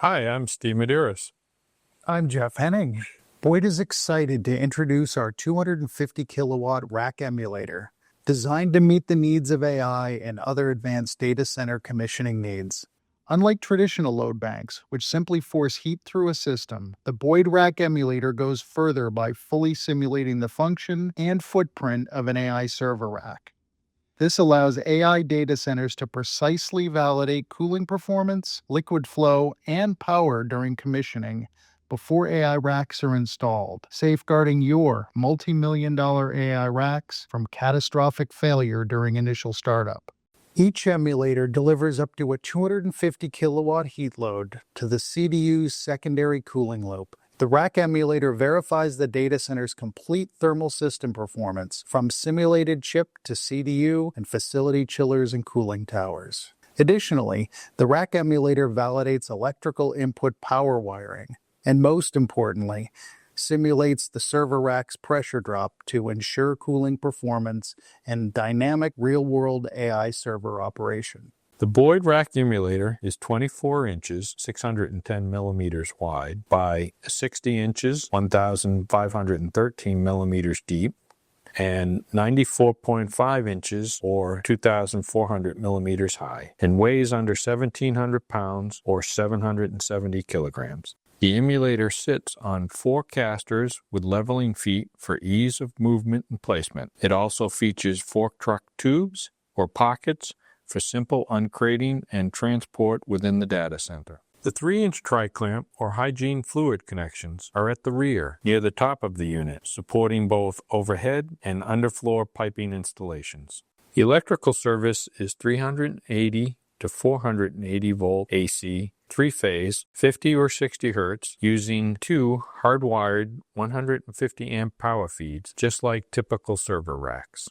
Hi, I'm Steve Medeiros. I'm Jeff Henning. Boyd is excited to introduce our 250 kilowatt Rack Emulator, designed to meet the needs of AI and other advanced data center commissioning needs. Unlike traditional load banks, which simply force heat through a system, the Boyd Rack Emulator goes further by fully simulating the function and footprint of an AI server rack. This allows AI data centers to precisely validate cooling performance, liquid flow, and power during commissioning before AI racks are installed, safeguarding your multi-million-dollar AI racks from catastrophic failure during initial startup. Each emulator delivers up to a 250 kilowatt heat load to the CDU's secondary cooling loop. The Rack Emulator verifies the data center's complete thermal system performance, from simulated chip to CDU and facility chillers and cooling towers. Additionally, the Rack Emulator validates electrical input power wiring, and most importantly, simulates the server rack's pressure drop to ensure cooling performance and dynamic real-world AI server operation. The Boyd Rack Emulator is 24 inches, 610 millimeters wide, by 60 inches, 1,513 millimeters deep, and 94.5 inches, or 2,400 millimeters high, and weighs under 1,700 pounds, or 770 kilograms. The emulator sits on 4 casters with leveling feet for ease of movement and placement. It also features fork truck tubes, or pockets, for simple uncrating and transport within the data center. The 3-inch tri-clamp or hygiene fluid connections are at the rear, near the top of the unit, supporting both overhead and underfloor piping installations. Electrical service is 380 to 480 volt AC, 3-phase, 50 or 60 hertz, using 2 hardwired 150 amp power feeds, just like typical server racks.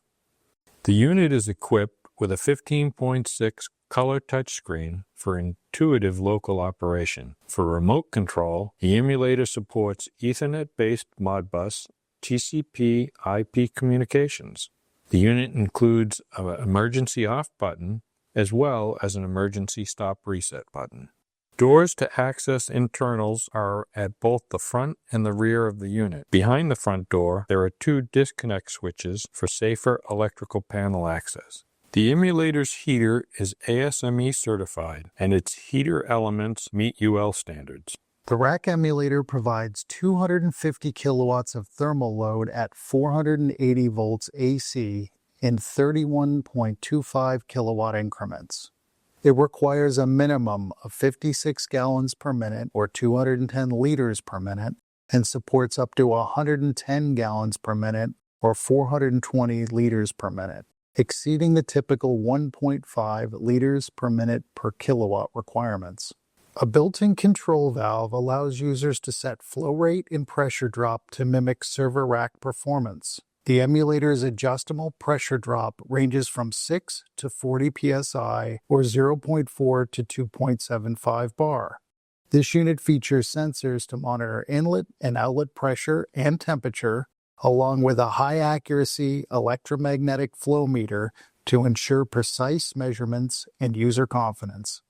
The unit is equipped with a 15.6 color touchscreen for intuitive local operation. For remote control, the emulator supports Ethernet-based Modbus TCP IP communications. The unit includes an emergency off button as well as an emergency stop reset button. Doors to access internals are at both the front and the rear of the unit. Behind the front door, there are 2 disconnect switches for safer electrical panel access. The emulator's heater is ASME-certified, and its heater elements meet UL standards. The Rack Emulator provides 250 kilowatts of thermal load at 480 volts AC in 31.25 kilowatt increments. It requires a minimum of 56 gallons per minute or 210 liters per minute and supports up to 110 gallons per minute or 420 liters per minute, exceeding the typical 1.5 liters per minute per kilowatt requirements. A built-in control valve allows users to set flow rate and pressure drop to mimic server rack performance. The emulator's adjustable pressure drop ranges from 6 to 40 psi or 0.4 to 2.75 bar. This unit features sensors to monitor inlet and outlet pressure and temperature, along with a high-accuracy electromagnetic flow meter to ensure precise measurements and user confidence.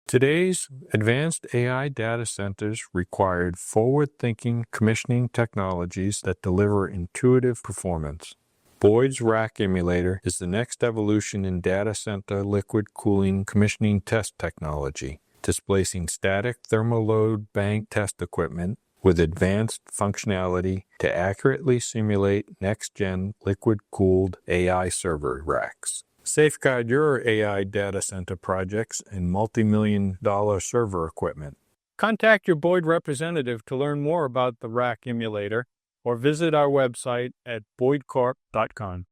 Today's advanced AI data centers required forward-thinking commissioning technologies that deliver intuitive performance. Boyd's Rack Emulator is the next evolution in data center liquid cooling commissioning test technology, displacing static thermal load bank test equipment with advanced functionality to accurately simulate next-gen liquid-cooled AI server racks. Safeguard your AI data center projects and multi-million-dollar server equipment. Contact your Boyd representative to learn more about the Rack Emulator or visit our website at boydcorp.com.